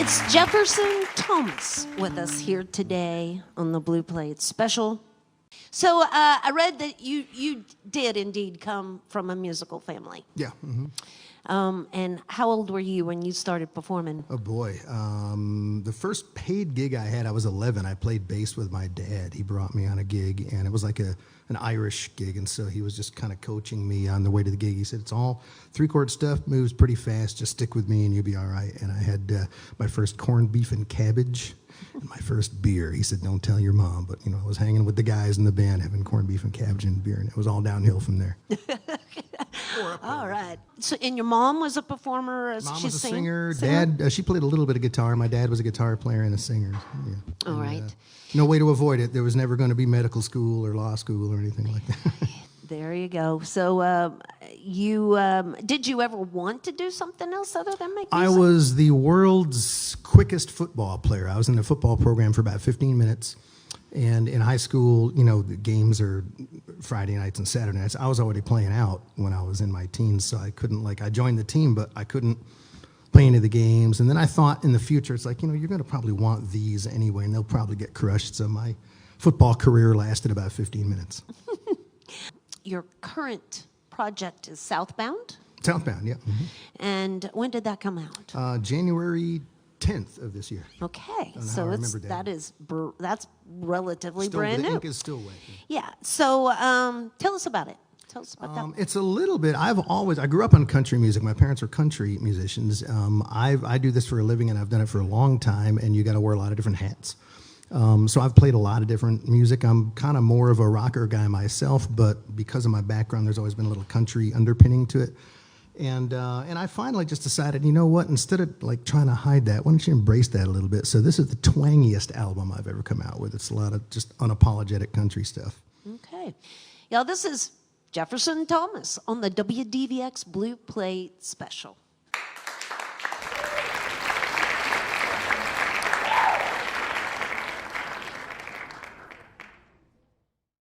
It's Jefferson-Thomas with us here today on the Blue Plate Special. So I read that you did indeed come from a musical family. Yeah. Mm-hmm. And how old were you when you started performing? Oh boy, the first paid gig I had, I was 11. I played bass with my dad. He brought me on a gig, and it was like an Irish gig, and so he was just kind of coaching me on the way to the gig. He said, "It's all 3-chord stuff, moves pretty fast. Just stick with me, and you'll be all right." And I had my first corned beef and cabbage, and my first beer. He said, "Don't tell your mom," but I was hanging with the guys in the band, having corned beef and cabbage and beer, and it was all downhill from there. All right. So, and your mom was a performer? Mom was a singer. Dad, she played a little bit of guitar. My dad was a guitar player and a singer. Yeah. All right. No way to avoid it. There was never going to be medical school or law school or anything like that. There you go. So, did you ever want to do something else other than make music? I was the world's quickest football player. I was in the football program for about 15 minutes. And in high school, the games are Friday nights and Saturday nights. I was already playing out when I was in my teens, so I couldn't, I joined the team, but I couldn't play any of the games. And then I thought in the future, it's like, you're going to probably want these anyway, and they'll probably get crushed. So my football career lasted about 15 minutes. Your current project is Southbound? Southbound, yeah. Mm-hmm. And when did that come out? January 10th of this year. Okay, so that's relatively brand new. The ink is still wet. Yeah. So tell us about it. Tell us about that. It's a little bit. I grew up on country music. My parents were country musicians. I do this for a living, and I've done it for a long time. And you got to wear a lot of different hats. So I've played a lot of different music. I'm kind of more of a rocker guy myself, but because of my background, there's always been a little country underpinning to it. And I finally just decided, you know what? Instead of trying to hide that, why don't you embrace that a little bit? So this is the twangiest album I've ever come out with. It's a lot of just unapologetic country stuff. Okay, this is Jefferson-Thomas on the WDVX Blue Plate Special.